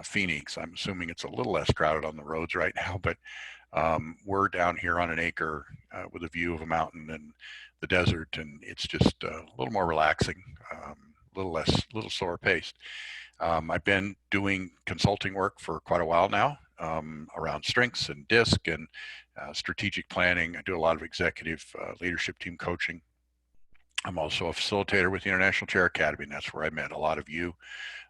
Phoenix. I'm assuming it's a little less crowded on the roads right now, but we're down here on an acre with a view of a mountain and the desert, and it's just a little more relaxing, a little slower paced. I've been doing consulting work for quite a while now around strengths and DISC and strategic planning. I do a lot of executive leadership team coaching. I'm also a facilitator with the International Chair Academy, and that's where I met a lot of you.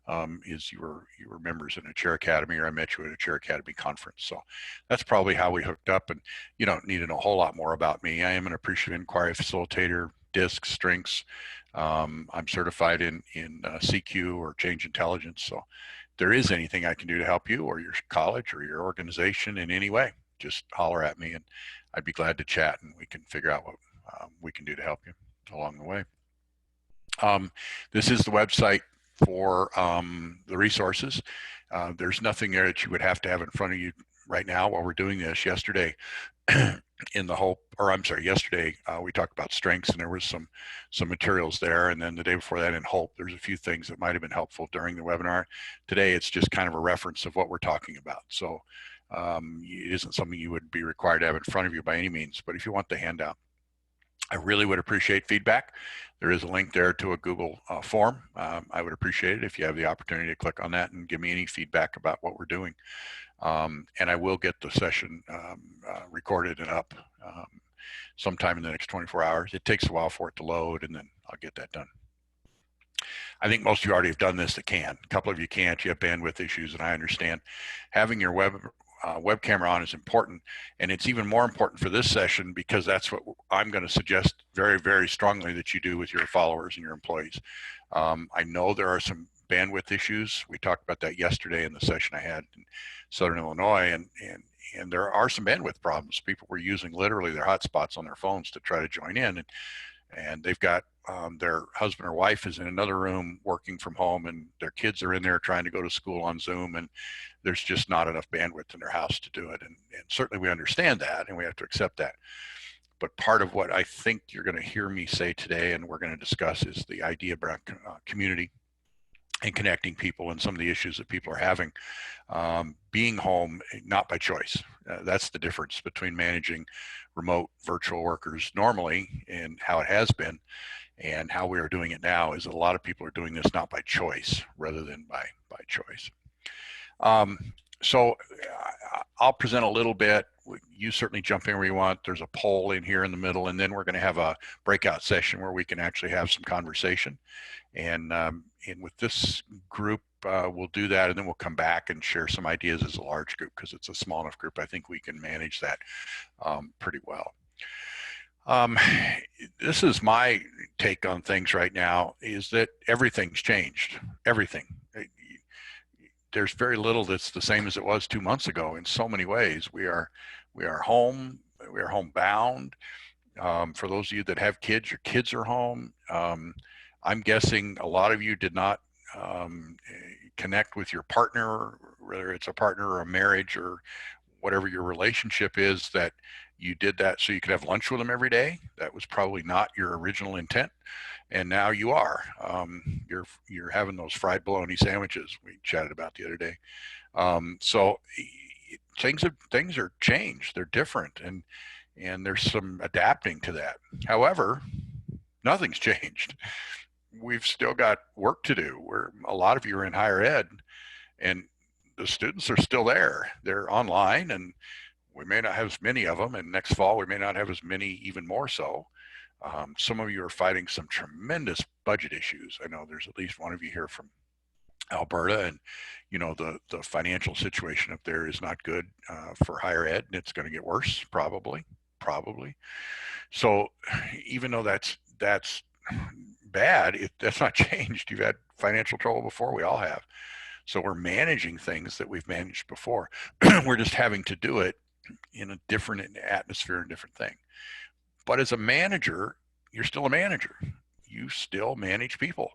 You were members in a Chair Academy, or I met you at a Chair Academy conference. So that's probably how we hooked up. And you don't need to know a whole lot more about me. I am an appreciative inquiry facilitator, DISC, strengths. I'm certified in CQ or change intelligence. So if there is anything I can do to help you or your college or your organization in any way, just holler at me, and I'd be glad to chat, and we can figure out what we can do to help you along the way. This is the website for the resources. There's nothing there that you would have to have in front of you right now while we're doing this. Yesterday, yesterday we talked about strengths, and there was some materials there, and then the day before that in Hope, there's a few things that might have been helpful during the webinar. Today, it's just kind of a reference of what we're talking about. So it isn't something you would be required to have in front of you by any means, but if you want the handout, I really would appreciate feedback. There is a link there to a Google form. I would appreciate it if you have the opportunity to click on that and give me any feedback about what we're doing. And I will get the session recorded and up sometime in the next 24 hours. It takes a while for it to load, and then I'll get that done. I think most of you already have done this that can. A couple of you can't. You have bandwidth issues, and I understand. Having your web camera on is important, and it's even more important for this session because that's what I'm going to suggest very, very strongly that you do with your followers and your employees. I know there are some bandwidth issues. We talked about that yesterday in the session I had in Southern Illinois, and there are some bandwidth problems. People were using literally their hotspots on their phones to try to join in, and they've got their husband or wife is in another room working from home, and their kids are in there trying to go to school on Zoom, and there's just not enough bandwidth in their house to do it. And certainly we understand that, and we have to accept that. But part of what I think you're going to hear me say today, and we're going to discuss, is the idea about community and connecting people and some of the issues that people are having. Being home, not by choice. That's the difference between managing remote virtual workers normally and how it has been, and how we are doing it now is that a lot of people are doing this not by choice rather than by choice. So I'll present a little bit. You certainly jump in where you want. There's a poll in here in the middle, and then we're going to have a breakout session where we can actually have some conversation. And with this group, we'll do that, and then we'll come back and share some ideas as a large group, because it's a small enough group. I think we can manage that pretty well. This is my take on things right now, is that everything's changed. Everything. There's very little that's the same as it was 2 months ago in so many ways. We are home. We are homebound. For those of you that have kids, your kids are home. I'm guessing a lot of you did not connect with your partner, whether it's a partner or a marriage or whatever your relationship is, that you did that so you could have lunch with them every day. That was probably not your original intent, and now you are. You're having those fried bologna sandwiches we chatted about the other day. So things are changed. They're different, and there's some adapting to that. However, nothing's changed. We've still got work to do. A lot of you are in higher ed, and the students are still there. They're online, and we may not have as many of them, and next fall we may not have as many, even more so. Some of you are fighting some tremendous budget issues. I know there's at least one of you here from Alberta, and you know the financial situation up there is not good for higher ed, and it's going to get worse probably. So even though that's bad, that's not changed. You've had financial trouble before. We all have. So we're managing things that we've managed before. We're just having to do it in a different atmosphere and different thing. But as a manager, you're still a manager. You still manage people.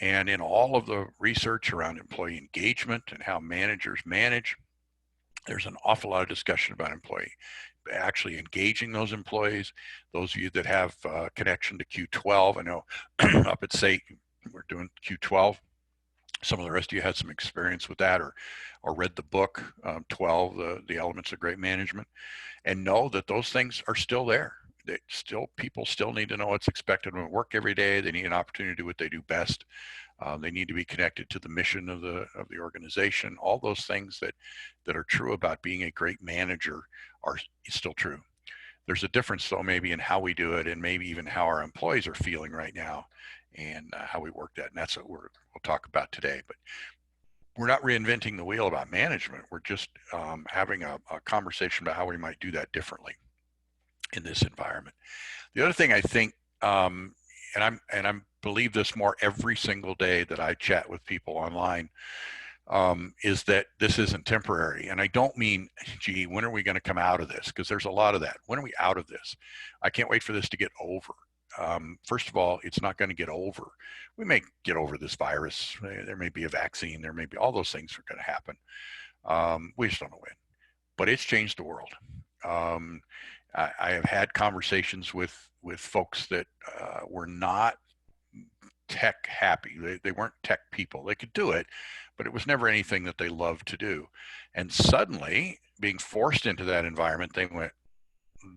And in all of the research around employee engagement and how managers manage, there's an awful lot of discussion about employee actually engaging those employees. Those of you that have connection to Q12, I know up at SAIT, we're doing Q12. Some of the rest of you had some experience with that, or read the book 12, the Elements of Great Management, and know that those things are still there. People still need to know what's expected of work every day. They need an opportunity to do what they do best. They need to be connected to the mission of the organization. All those things that are true about being a great manager are still true. There's a difference, though, maybe in how we do it, and maybe even how our employees are feeling right now, and how we work that. And that's what we'll talk about today. But we're not reinventing the wheel about management. We're just having a conversation about how we might do that differently in this environment. The other thing I think, and I'm believe this more every single day that I chat with people online, is that this isn't temporary. And I don't mean, gee, when are we going to come out of this? Because there's a lot of that. When are we out of this? I can't wait for this to get over. First of all, it's not going to get over. We may get over this virus. There may be a vaccine. There may be all those things are going to happen. We just don't know when. But it's changed the world. I have had conversations with folks that were not tech happy. They weren't tech people. They could do it, but it was never anything that they loved to do. And suddenly, being forced into that environment, they went,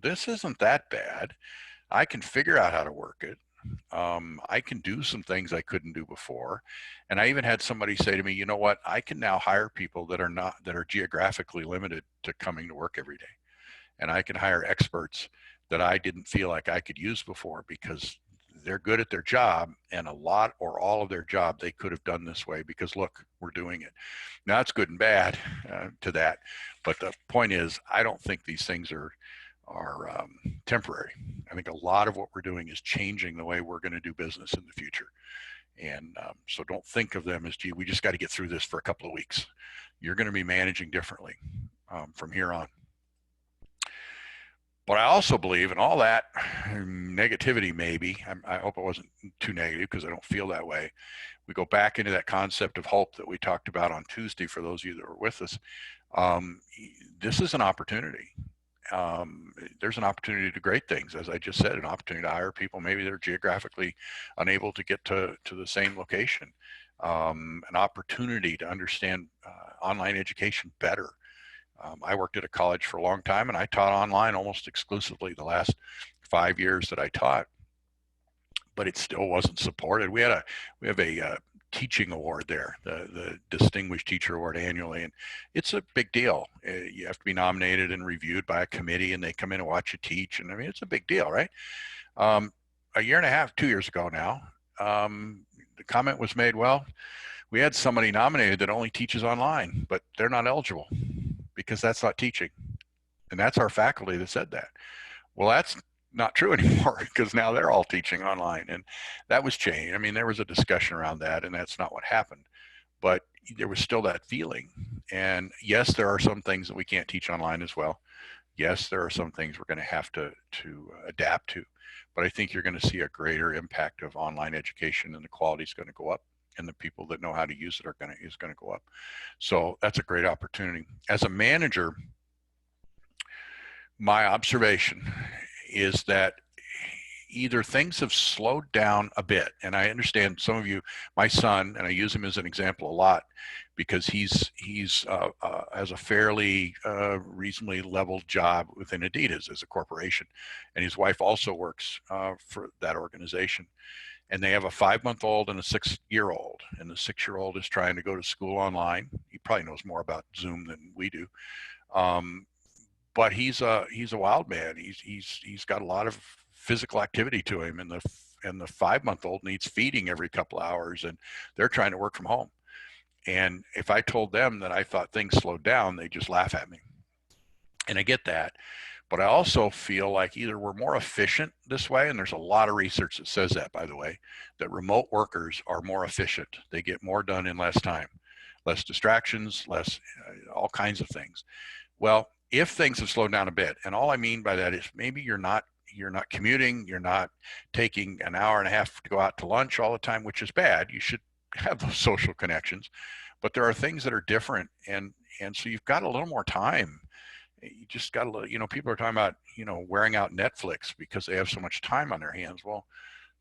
this isn't that bad. I can figure out how to work it. I can do some things I couldn't do before. And I even had somebody say to me, you know what, I can now hire people that are geographically limited to coming to work every day. And I can hire experts that I didn't feel like I could use before because they're good at their job, and a lot or all of their job they could have done this way because look, we're doing it. Now it's good and bad to that, but the point is, I don't think these things are temporary. I think a lot of what we're doing is changing the way we're going to do business in the future. And so don't think of them as, gee, we just got to get through this for a couple of weeks. You're going to be managing differently from here on. But I also believe in all that negativity, maybe, I hope it wasn't too negative because I don't feel that way. We go back into that concept of hope that we talked about on Tuesday for those of you that were with us. This is an opportunity. There's an opportunity to do great things, as I just said, an opportunity to hire people. Maybe they're geographically unable to get to the same location. An opportunity to understand online education better. I worked at a college for a long time, and I taught online almost exclusively the last 5 years that I taught, but it still wasn't supported. We have a teaching award there, the Distinguished Teacher Award annually, and it's a big deal. You have to be nominated and reviewed by a committee, and they come in and watch you teach, and I mean, it's a big deal, right? A year and a half, 2 years ago now, the comment was made, well, we had somebody nominated that only teaches online, but they're not eligible because that's not teaching. And that's our faculty that said that. Well, that's not true anymore because now they're all teaching online, and that was changed. I mean, there was a discussion around that, and that's not what happened, but there was still that feeling. And yes, there are some things that we can't teach online as well. Yes, there are some things we're going to have to adapt to, but I think you're going to see a greater impact of online education, and the quality is going to go up, and the people that know how to use it is going to go up. So that's a great opportunity. As a manager, my observation is that either things have slowed down a bit, and I understand some of you, my son, and I use him as an example a lot because he's has a fairly reasonably leveled job within Adidas as a corporation, and his wife also works for that organization. And they have a 5-month-old and a 6-year-old, and the 6-year-old is trying to go to school online. He probably knows more about Zoom than we do, but he's a wild man. He's got a lot of physical activity to him, and the 5-month-old needs feeding every couple of hours, and they're trying to work from home. And if I told them that I thought things slowed down, they just laugh at me. And I get that. But I also feel like either we're more efficient this way, and there's a lot of research that says that, by the way, that remote workers are more efficient. They get more done in less time, less distractions, less all kinds of things. Well, if things have slowed down a bit, and all I mean by that is maybe you're not commuting, you're not taking an hour and a half to go out to lunch all the time, which is bad. You should have those social connections, but there are things that are different, and so you've got a little more time. You just got to, people are talking about, wearing out Netflix because they have so much time on their hands. Well,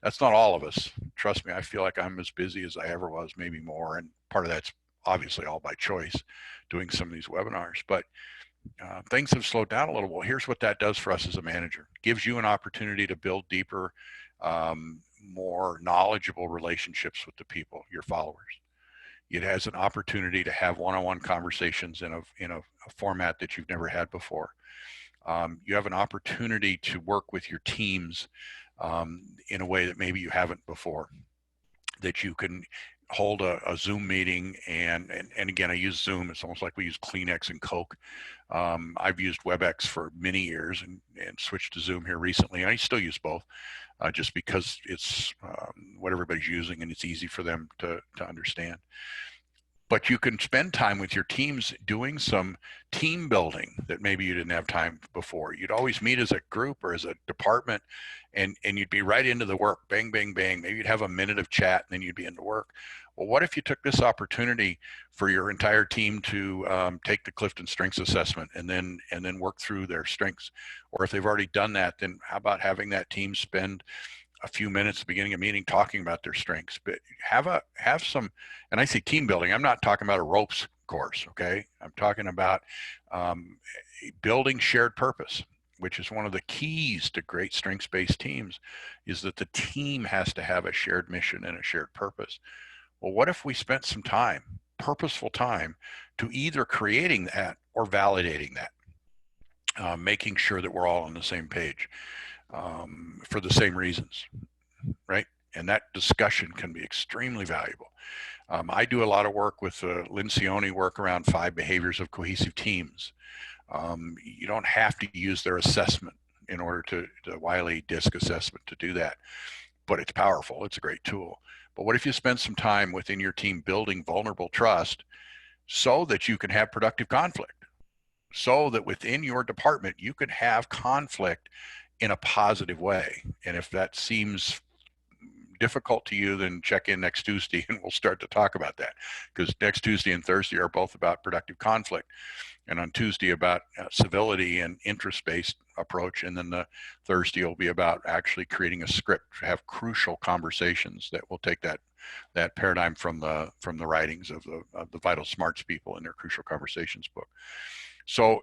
That's not all of us. Trust me, I feel like I'm as busy as I ever was, maybe more. And part of that's obviously all by choice, doing some of these webinars. But things have slowed down a little. Well, here's what that does for us as a manager. Gives you an opportunity to build deeper, more knowledgeable relationships with the people, your followers. It has an opportunity to have one-on-one conversations in a format that you've never had before. You have an opportunity to work with your teams in a way that maybe you haven't before, that you can hold a Zoom meeting, and again, I use Zoom. It's almost like we use Kleenex and Coke. I've used WebEx for many years and switched to Zoom here recently. I still use both just because it's what everybody's using and it's easy for them to understand. But you can spend time with your teams doing some team building that maybe you didn't have time before. You'd always meet as a group or as a department, and you'd be right into the work, bang, bang, bang. Maybe you'd have a minute of chat and then you'd be into work. Well, what if you took this opportunity for your entire team to take the Clifton Strengths Assessment and then work through their strengths? Or if they've already done that, then how about having that team spend a few minutes at the beginning of a meeting talking about their strengths? But have some, and I say team building, I'm not talking about a ropes course, okay? I'm talking about building shared purpose, which is one of the keys to great strengths-based teams, is that the team has to have a shared mission and a shared purpose. Well, what if we spent some time, purposeful time, to either creating that or validating that, making sure that we're all on the same page for the same reasons, right? And that discussion can be extremely valuable. I do a lot of work with Lynn Cioni, work around 5 behaviors of cohesive teams. You don't have to use their assessment in order to the Wiley DISC assessment to do that, but it's powerful. It's a great tool. But what if you spend some time within your team building vulnerable trust so that you can have productive conflict, so that within your department you can have conflict in a positive way? And if that seems difficult to you, then check in next Tuesday and we'll start to talk about that, because next Tuesday and Thursday are both about productive conflict, and on Tuesday about civility and interest-based approach, and then the Thursday will be about actually creating a script to have crucial conversations that will take that paradigm from the writings of the Vital Smarts people in their Crucial Conversations book. So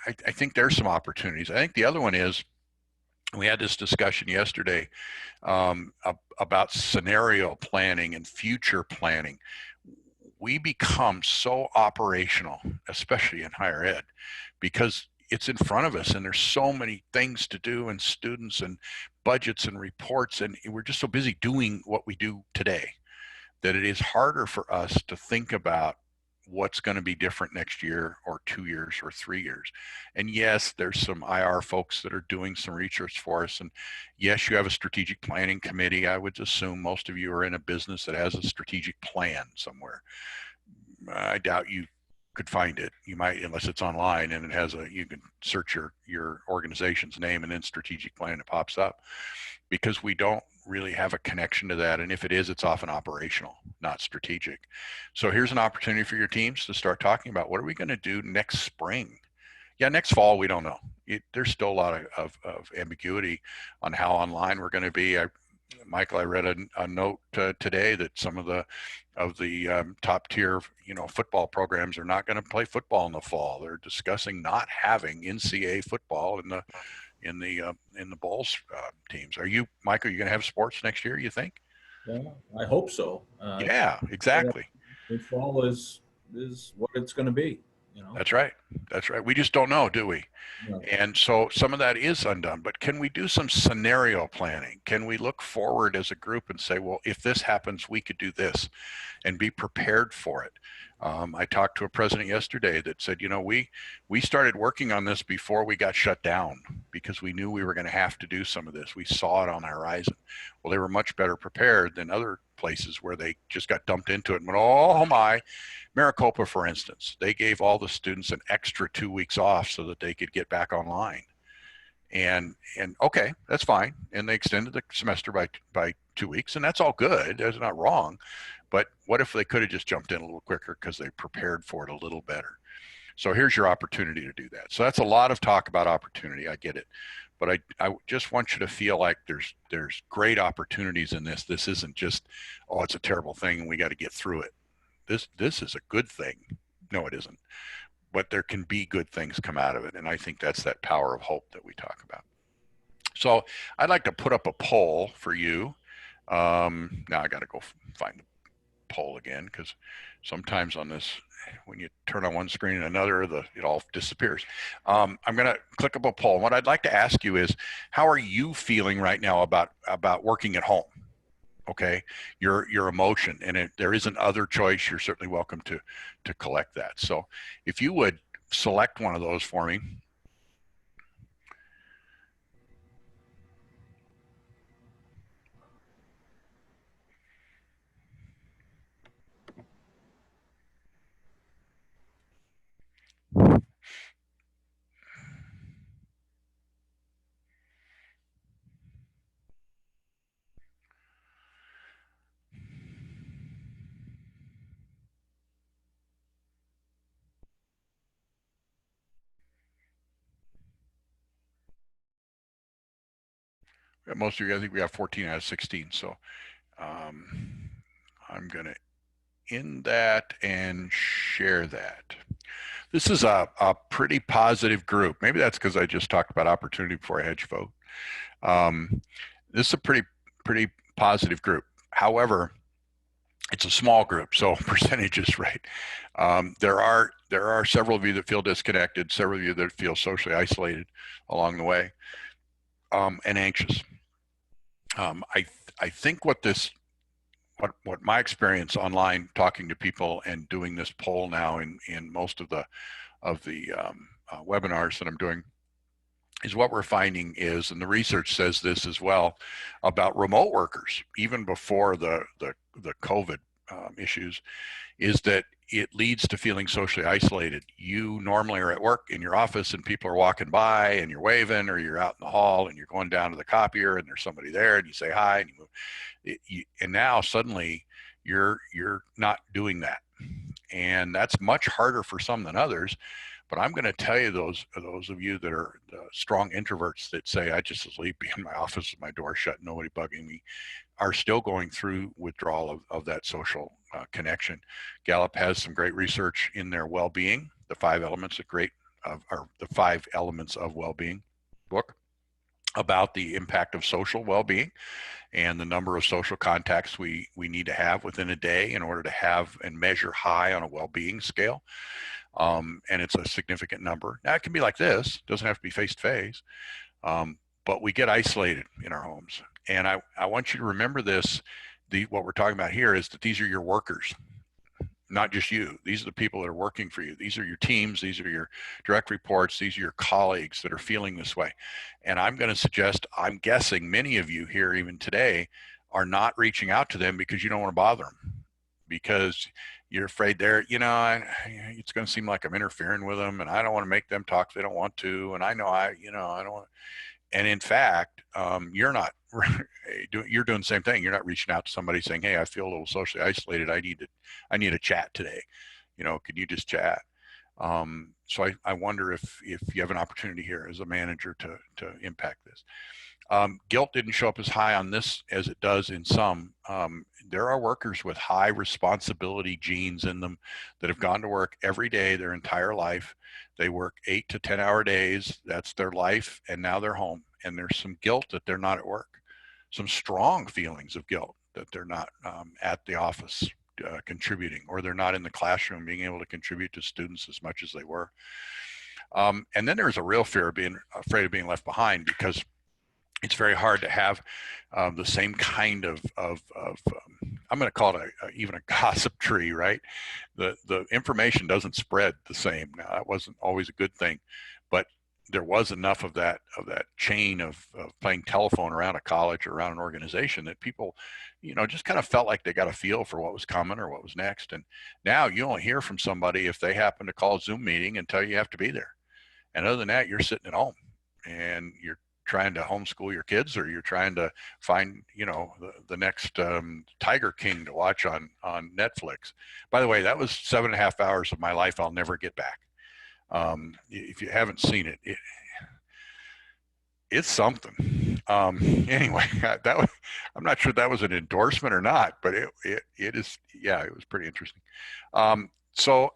I think there's some opportunities. I think the other one is, we had this discussion yesterday about scenario planning and future planning. We become so operational, especially in higher ed, because it's in front of us and there's so many things to do, and students and budgets and reports, and we're just so busy doing what we do today that it is harder for us to think about what's going to be different next year or 2 years or 3 years. And yes, there's some IR folks that are doing some research for us. And yes, you have a strategic planning committee. I would assume most of you are in a business that has a strategic plan somewhere. I doubt you could find it. You might, unless it's online and it has you can search your organization's name and then strategic plan, it pops up, because we don't really have a connection to that. And if it is, it's often operational, not strategic. So here's an opportunity for your teams to start talking about, what are we going to do next spring? Yeah, next fall, we don't know. There's still a lot of ambiguity on how online we're going to be. Michael, I read a note today that some of the top tier, football programs are not going to play football in the fall. They're discussing not having NCAA football in the Bulls teams. Are you, Michael, you going to have sports next year, you think? Yeah, I hope so. Yeah, exactly. The fall is what it's going to be. That's right. We just don't know, do we? Yeah. And so some of that is undone, but can we do some scenario planning? Can we look forward as a group and say, well, if this happens, we could do this, and be prepared for it? I talked to a president yesterday that said, we started working on this before we got shut down, because we knew we were going to have to do some of this. We saw it on the horizon. Well, they were much better prepared than other places where they just got dumped into it and went, oh my. Maricopa, for instance, they gave all the students an extra 2 weeks off so that they could get back online. And okay, that's fine. And they extended the semester by 2 weeks, and that's all good. That's not wrong. But what if they could have just jumped in a little quicker because they prepared for it a little better? So here's your opportunity to do that. So that's a lot of talk about opportunity. I get it. but I just want you to feel like there's great opportunities in this. This isn't just, oh, it's a terrible thing and we got to get through it. This is a good thing. No, it isn't. But there can be good things come out of it, and I think that's that power of hope that we talk about. So I'd like to put up a poll for you. Now I got to go find the poll again, because sometimes on this, when you turn on one screen and another, it all disappears. I'm going to click up a poll. And what I'd like to ask you is, how are you feeling right now about working at home? Okay, your emotion, and if there is an other choice, you're certainly welcome to collect that. So if you would select one of those for me. Most of you, I think we have 14 out of 16. So I'm going to end that and share that. This is a pretty positive group. Maybe that's because I just talked about opportunity before I had you vote. This is a pretty positive group. However, it's a small group, so percentage is right. There are several of you that feel disconnected, several of you that feel socially isolated along the way, and anxious. I think what my experience online, talking to people and doing this poll now in most of the webinars that I'm doing, is what we're finding is, and the research says this as well, about remote workers, even before the COVID issues, is that it leads to feeling socially isolated. You normally are at work in your office and people are walking by and you're waving, or you're out in the hall and you're going down to the copier and there's somebody there and you say hi and you move. And now suddenly you're not doing that. And that's much harder for some than others. But I'm going to tell you, those of you that are strong introverts that say, I just sleep in my office with my door shut, nobody bugging me, are still going through withdrawal of that social connection. Gallup has some great research in their well-being, the 5 elements of well-being book, about the impact of social well-being and the number of social contacts we need to have within a day in order to have and measure high on a well-being scale. And it's a significant number. Now, it can be like this, it doesn't have to be face-to-face, but we get isolated in our homes. And I want you to remember this. What we're talking about here is that these are your workers, not just you. These are the people that are working for you. These are your teams. These are your direct reports. These are your colleagues that are feeling this way. And I'm going to suggest, I'm guessing many of you here even today are not reaching out to them because you don't want to bother them, because you're afraid it's going to seem like I'm interfering with them, and I don't want to make them talk if they don't want to. And I know I don't want. And in fact, you're not. You're doing the same thing. You're not reaching out to somebody saying, "Hey, I feel a little socially isolated. I need a chat today. Can you just chat?" So I wonder if you have an opportunity here as a manager to impact this. Guilt didn't show up as high on this as it does in some. There are workers with high responsibility genes in them that have gone to work every day their entire life. They work 8 to 10 hour days. That's their life. And now they're home. And there's some guilt that they're not at work, some strong feelings of guilt that they're not at the office contributing, or they're not in the classroom being able to contribute to students as much as they were. And then there's a real fear of being afraid of being left behind, because it's very hard to have the same kind of I'm going to call it even a gossip tree, right? The information doesn't spread the same. Now, that wasn't always a good thing, but there was enough of that chain of playing telephone around a college or around an organization that people, just kind of felt like they got a feel for what was coming or what was next. And now you only hear from somebody if they happen to call a Zoom meeting and tell you have to be there. And other than that, you're sitting at home and you're trying to homeschool your kids, or you're trying to find, the next Tiger King to watch on Netflix. By the way, that was 7.5 hours of my life I'll never get back. If you haven't seen it, it's something. Anyway, that was, I'm not sure that was an endorsement or not, but it is. Yeah, it was pretty interesting. So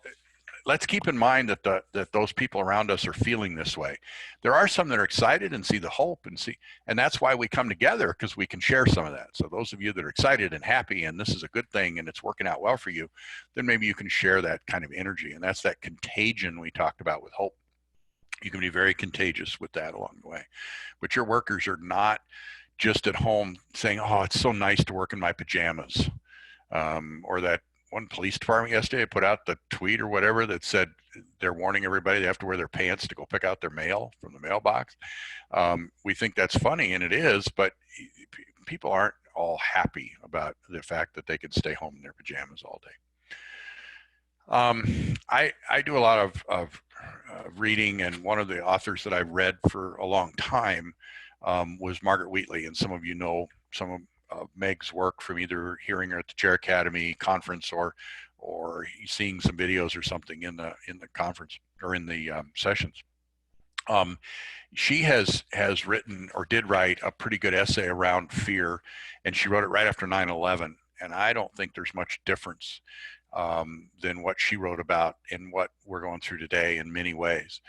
let's keep in mind that that those people around us are feeling this way. There are some that are excited and see the hope and that's why we come together, because we can share some of that. So those of you that are excited and happy and this is a good thing and it's working out well for you, then maybe you can share that kind of energy, and that's that contagion we talked about with hope. You can be very contagious with that along the way. But your workers are not just at home saying, "Oh, it's so nice to work in my pajamas," or that one police department yesterday put out the tweet or whatever that said they're warning everybody they have to wear their pants to go pick out their mail from the mailbox. We think that's funny, and it is, but people aren't all happy about the fact that they can stay home in their pajamas all day. I do a lot of reading, and one of the authors that I've read for a long time was Margaret Wheatley, and some of you know some of Meg's work from either hearing her at the Chair Academy conference or seeing some videos or something in the conference or in the sessions. She has written or did write a pretty good essay around fear, and she wrote it right after 9/11. And I don't think there's much difference than what she wrote about in what we're going through today in many ways.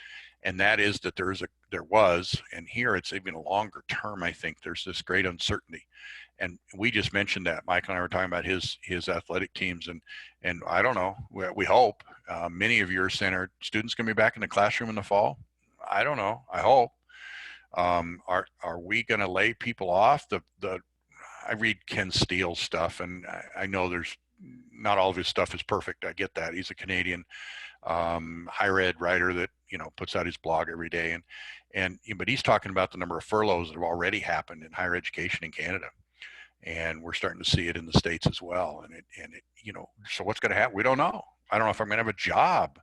And that is that there was, and here it's even a longer term, I think there's this great uncertainty. And we just mentioned that Michael and I were talking about his athletic teams, and I don't know, we hope many of you are saying, are students going to be back in the classroom in the fall? I don't know. I hope. Are we going to lay people off? I read Ken Steele's stuff, and I know there's not all of his stuff is perfect. I get that. He's a Canadian higher ed writer that puts out his blog every day, but he's talking about the number of furloughs that have already happened in higher education in Canada, and we're starting to see it in the States as well. And it so what's going to happen? We don't know. I don't know if I'm going to have a job.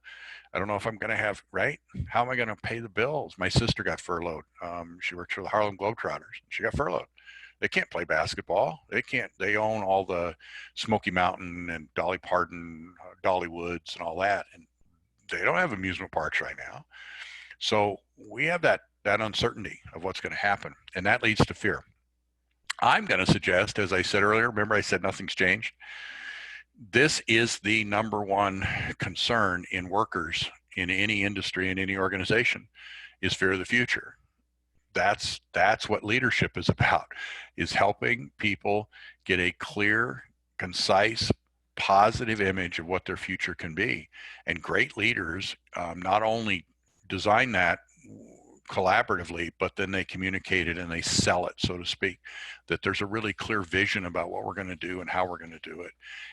I don't know if I'm going to have, right? How am I going to pay the bills? My sister got furloughed. She works for the Harlem Globetrotters. She got furloughed. They can't play basketball. They can't. They own all the Smoky Mountain and Dolly Parton, Dollywood's, and all that, and they don't have amusement parks right now. So we have that uncertainty of what's going to happen, and that leads to fear. I'm going to suggest, as I said earlier, remember I said nothing's changed. This is the number one concern in workers in any industry, in any organization, is fear of the future. That's what leadership is about, is helping people get a clear, concise, positive image of what their future can be. And great leaders not only design that collaboratively, but then they communicate it and they sell it, so to speak, that there's a really clear vision about what we're going to do and how we're going to do it.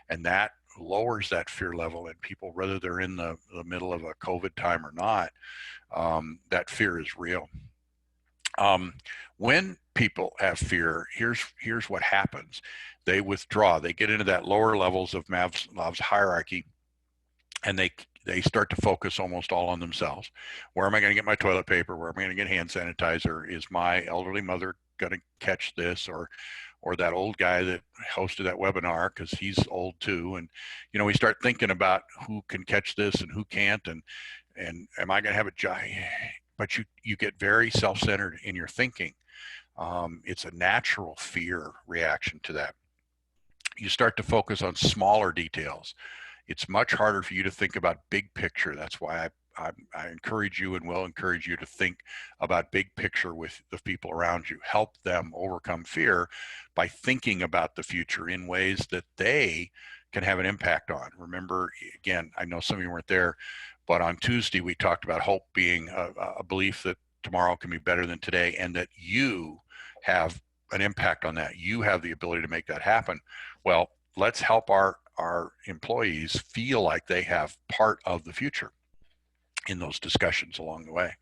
And that lowers that fear level in people, whether they're in the middle of a COVID time or not. That fear is real. When people have fear, here's what happens. They withdraw. They get into that lower levels of Maslow's hierarchy, and they start to focus almost all on themselves. Where am I going to get my toilet paper? Where am I going to get hand sanitizer? Is my elderly mother going to catch this? Or that old guy that hosted that webinar, because he's old too. And, we start thinking about who can catch this and who can't. And am I going to have a job? But you get very self-centered in your thinking. It's a natural fear reaction to that. You start to focus on smaller details. It's much harder for you to think about big picture. That's why I encourage you and will encourage you to think about big picture with the people around you. Help them overcome fear by thinking about the future in ways that they can have an impact on. Remember, again, I know some of you weren't there, but on Tuesday we talked about hope being a belief that tomorrow can be better than today, and that you have an impact on that. You have the ability to make that happen. Well, let's help our employees feel like they have part of the future in those discussions along the way.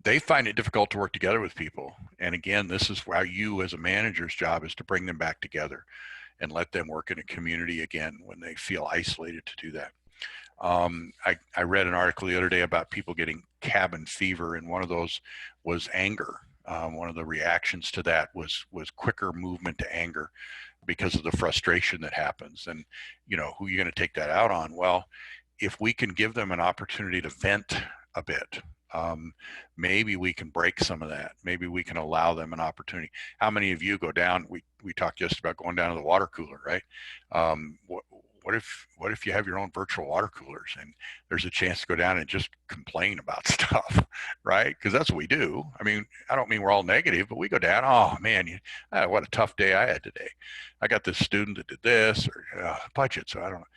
They find it difficult to work together with people. And again, this is why you as a manager's job is to bring them back together and let them work in a community again when they feel isolated to do that. I read an article the other day about people getting cabin fever, and one of those was anger. One of the reactions to that was quicker movement to anger because of the frustration that happens. And, who are you going to take that out on? Well, if we can give them an opportunity to vent a bit Maybe we can break some of that. Maybe we can allow them an opportunity. How many of you go down? We talked just about going down to the water cooler, right? What if you have your own virtual water coolers and there's a chance to go down and just complain about stuff, right? Because that's what we do. I mean, I don't mean we're all negative, but we go down. Oh man, what a tough day I had today. I got this student that did this, or budget, so I don't know.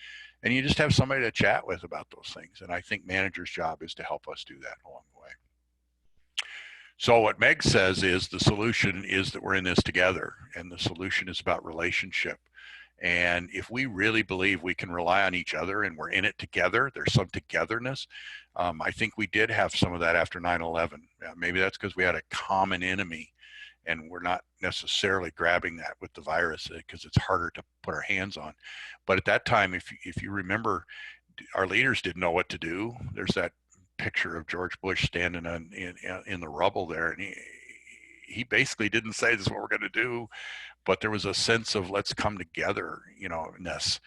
And you just have somebody to chat with about those things. And I think manager's job is to help us do that along the way. So what Meg says is the solution is that we're in this together, and the solution is about relationship. And if we really believe we can rely on each other and we're in it together, there's some togetherness. I think we did have some of that after 9/11. Maybe that's because we had a common enemy and we're not necessarily grabbing that with the virus because it's harder to put our hands on. But at that time, if you remember, our leaders didn't know what to do. There's that picture of George Bush standing in the rubble there, and he basically didn't say this is what we're going to do, but there was a sense of let's come together, ness.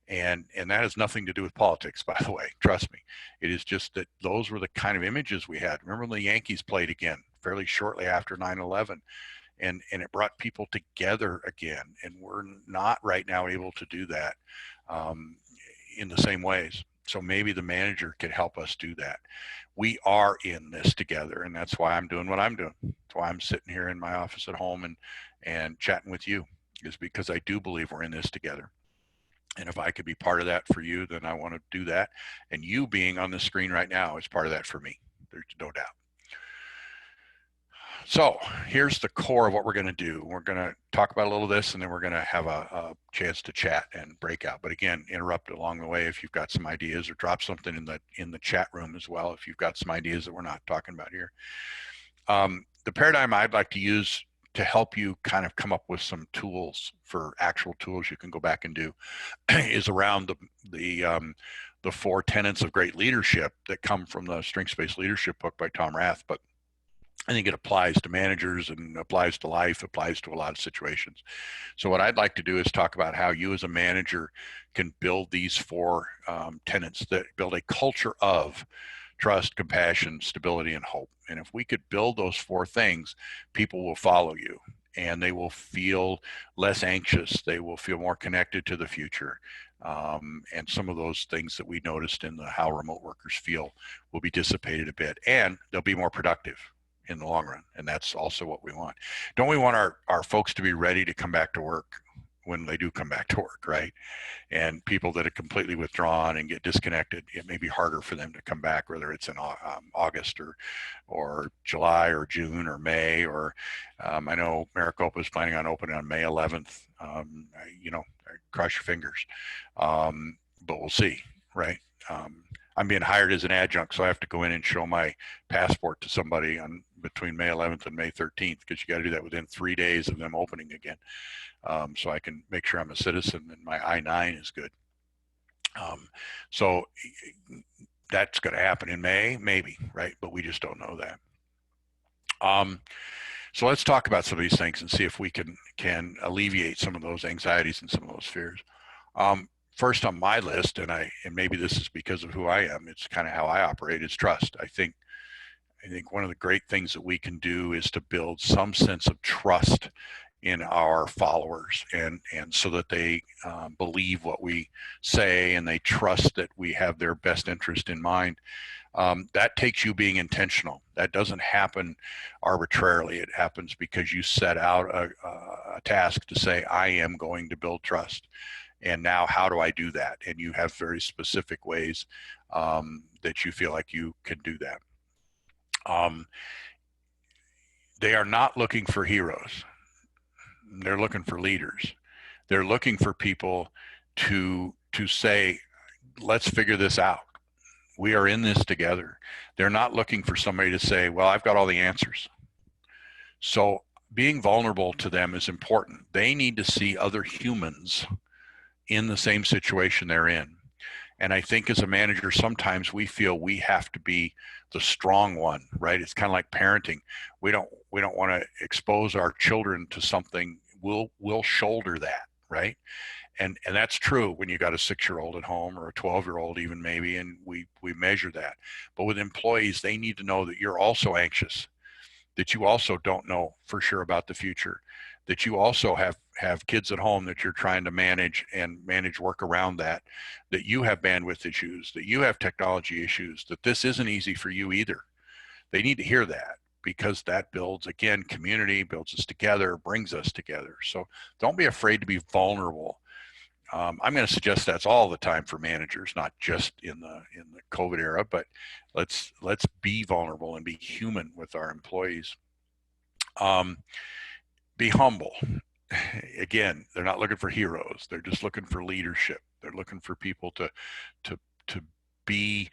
And that has nothing to do with politics, by the way. Trust me. It is just that those were the kind of images we had. Remember when the Yankees played again fairly shortly after 9/11, and it brought people together again. And we're not right now able to do that in the same ways. So maybe the manager can help us do that. We are in this together, and that's why I'm doing what I'm doing. That's why I'm sitting here in my office at home and chatting with you, is because I do believe we're in this together. And if I could be part of that for you, then I want to do that. And you being on the screen right now is part of that for me. There's no doubt. So here's the core of what we're going to do. We're going to talk about a little of this, and then we're going to have a chance to chat and break out. But again, interrupt along the way if you've got some ideas, or drop something in the chat room as well if you've got some ideas that we're not talking about here. The paradigm I'd like to use to help you kind of come up with some tools, for actual tools you can go back and do, is around the 4 tenets of great leadership that come from the Strengths-Based Leadership book by Tom Rath. But I think it applies to managers and applies to life, applies to a lot of situations. So what I'd like to do is talk about how you as a manager can build these 4 tenets that build a culture of trust, compassion, stability, and hope. And if we could build those 4 things, people will follow you and they will feel less anxious. They will feel more connected to the future. And some of those things that we noticed in the how remote workers feel will be dissipated a bit, and they'll be more productive in the long run. And that's also what we want. Don't we want our folks to be ready to come back to work when they do come back to work, right? And people that are completely withdrawn and get disconnected, it may be harder for them to come back, whether it's in August or July or June or May, or I know Maricopa is planning on opening on May 11th. Cross your fingers, but we'll see, right? I'm being hired as an adjunct, so I have to go in and show my passport to somebody on between May 11th and May 13th, because you got to do that within 3 days of them opening again, so I can make sure I'm a citizen and my I-9 is good. So that's going to happen in May, maybe, right? But we just don't know that. So let's talk about some of these things and see if we can alleviate some of those anxieties and some of those fears. First on my list, and maybe this is because of who I am, it's kind of how I operate, is trust. I think one of the great things that we can do is to build some sense of trust in our followers, and so that they believe what we say and they trust that we have their best interest in mind. That takes you being intentional. That doesn't happen arbitrarily. It happens because you set out a task to say, I am going to build trust. And now how do I do that? And you have very specific ways that you feel like you can do that. They are not looking for heroes. They're looking for leaders. They're looking for people to say, let's figure this out. We are in this together. They're not looking for somebody to say, well, I've got all the answers. So being vulnerable to them is important. They need to see other humans in the same situation they're in. And I think as a manager, sometimes we feel we have to be the strong one, right? It's kind of like parenting. We don't want to expose our children to something. We'll shoulder that, right? And that's true when you got a 6-year-old at home or a 12-year-old even maybe, and we measure that. But with employees, they need to know that you're also anxious, that you also don't know for sure about the future, that you also have kids at home that you're trying to manage and manage work around that you have bandwidth issues, that you have technology issues, that this isn't easy for you either. They need to hear that, because that builds, again, community, builds us together, brings us together. So don't be afraid to be vulnerable. I'm going to suggest that's all the time for managers, not just in the COVID era, but let's be vulnerable and be human with our employees. Be humble. Again, they're not looking for heroes. They're just looking for leadership. They're looking for people to be,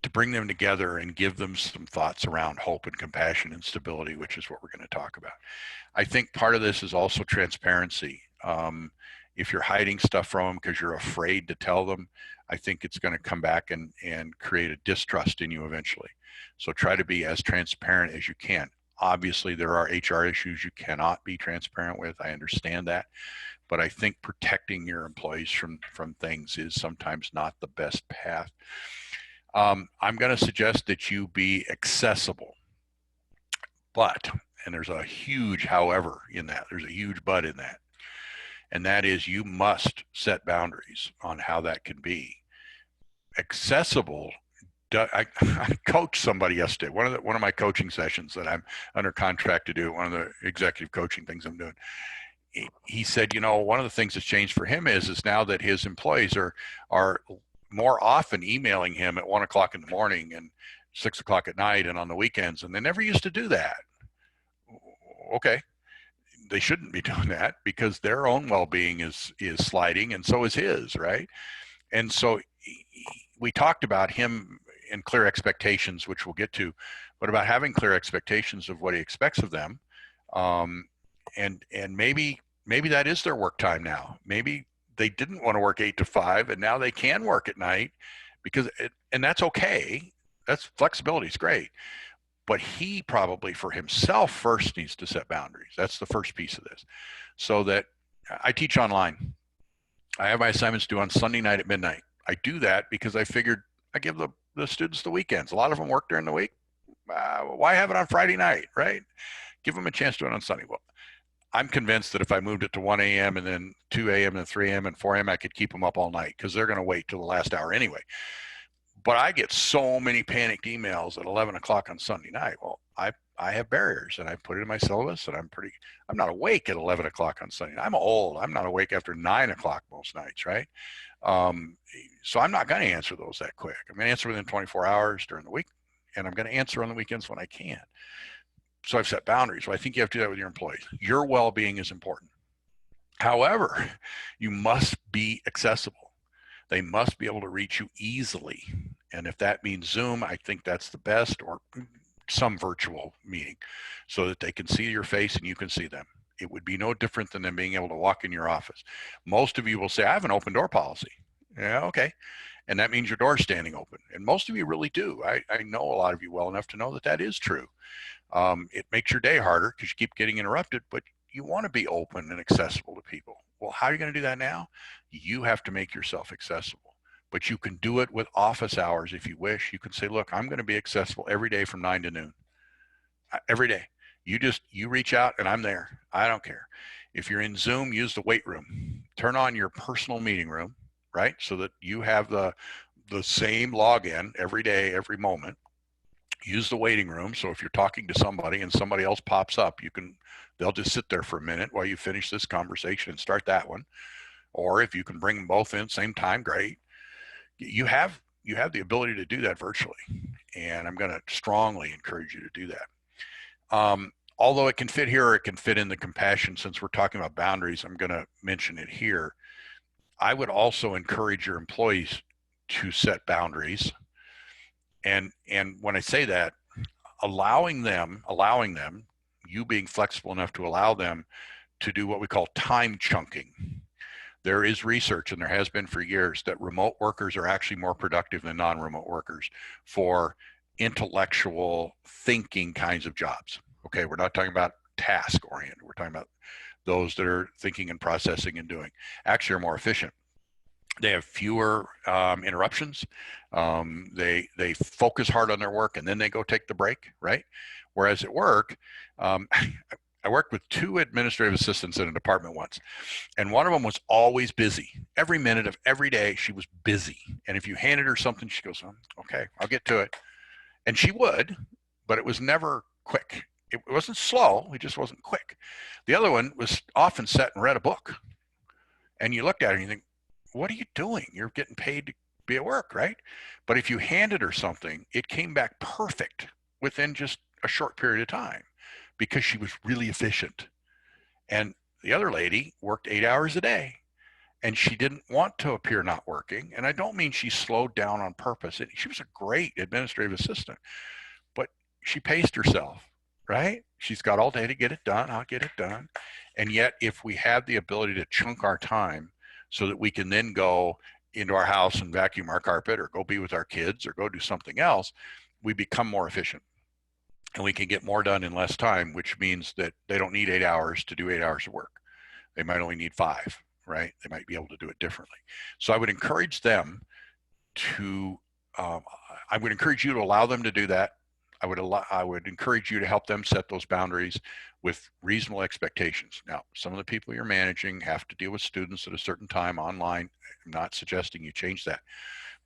to bring them together and give them some thoughts around hope and compassion and stability, which is what we're going to talk about. I think part of this is also transparency. If you're hiding stuff from them because you're afraid to tell them, I think it's going to come back and create a distrust in you eventually. So try to be as transparent as you can. Obviously, there are HR issues you cannot be transparent with. I understand that. But I think protecting your employees from things is sometimes not the best path. I'm going to suggest that you be accessible. But, and there's a huge however in that, there's a huge but in that. And that is, you must set boundaries on how that can be. Accessible. I coached somebody yesterday, one of my coaching sessions that I'm under contract to do, one of the executive coaching things I'm doing. He said, one of the things that's changed for him is now that his employees are more often emailing him at 1 o'clock in the morning and 6 o'clock at night and on the weekends, and they never used to do that. Okay. They shouldn't be doing that, because their own well-being is sliding, and so is his, right? And so we talked about him and clear expectations, which we'll get to, but about having clear expectations of what he expects of them. And maybe that is their work time now. Maybe they didn't want to work 8 to 5, and now they can work at night, and that's okay. That's flexibility is great. But he probably for himself first needs to set boundaries. That's the first piece of this. So that I teach online. I have my assignments due on Sunday night at midnight. I do that because I figured I give the students the weekends. A lot of them work during the week. Why have it on Friday night, right? Give them a chance to do it on Sunday. Well, I'm convinced that if I moved it to 1 a.m. and then 2 a.m. and 3 a.m. and 4 a.m., I could keep them up all night, because they're going to wait till the last hour anyway. But I get so many panicked emails at 11 o'clock on Sunday night. Well, I have barriers, and I put it in my syllabus, and I'm not awake at 11 o'clock on Sunday. I'm old. I'm not awake after 9 o'clock most nights, right? So I'm not going to answer those that quick. I'm going to answer within 24 hours during the week, and I'm going to answer on the weekends when I can. So I've set boundaries. Well, I think you have to do that with your employees. Your well-being is important. However, you must be accessible. They must be able to reach you easily. And if that means Zoom, I think that's the best, or some virtual meeting, so that they can see your face and you can see them. It would be no different than them being able to walk in your office. Most of you will say, I have an open door policy. Yeah, okay. And that means your door's standing open. And most of you really do. I know a lot of you well enough to know that that is true. It makes your day harder because you keep getting interrupted, but you want to be open and accessible to people. Well, how are you going to do that now? You have to make yourself accessible. But you can do it with office hours if you wish. You can say, look, I'm going to be accessible every day from 9 to noon. Every day. You reach out and I'm there. I don't care. If you're in Zoom, use the wait room. Turn on your personal meeting room, right? So that you have the same login every day, every moment. Use the waiting room. So if you're talking to somebody and somebody else pops up, they'll just sit there for a minute while you finish this conversation and start that one. Or if you can bring them both in at the same time, great. You have the ability to do that virtually, and I'm going to strongly encourage you to do that. Although it can fit here, or it can fit in the compassion. Since we're talking about boundaries, I'm going to mention it here. I would also encourage your employees to set boundaries, and when I say that, allowing them, you being flexible enough to allow them to do what we call time chunking. There is research, and there has been for years, that remote workers are actually more productive than non-remote workers for intellectual thinking kinds of jobs. Okay, we're not talking about task oriented. We're talking about those that are thinking and processing and doing actually are more efficient. They have fewer interruptions. They focus hard on their work and then they go take the break, right? Whereas at work, um, I worked with two administrative assistants in a department once, and one of them was always busy. Every minute of every day, she was busy. And if you handed her something, she goes, "Okay, I'll get to it," and she would, but it was never quick. It wasn't slow; it just wasn't quick. The other one was often sat and read a book, and you looked at her and you think, what are you doing? You're getting paid to be at work, right? But if you handed her something, it came back perfect within just a short period of time because she was really efficient. And the other lady worked 8 hours a day and she didn't want to appear not working. And I don't mean she slowed down on purpose. She was a great administrative assistant, but she paced herself, right? She's got all day to get it done. I'll get it done. And yet, if we have the ability to chunk our time so that we can then go into our house and vacuum our carpet or go be with our kids or go do something else, we become more efficient and we can get more done in less time, which means that they don't need 8 hours to do 8 hours of work. They might only need 5, right? They might be able to do it differently. So I would encourage them to, I would encourage you to allow them to do that. I would encourage you to help them set those boundaries with reasonable expectations. Now, some of the people you're managing have to deal with students at a certain time online. I'm not suggesting you change that,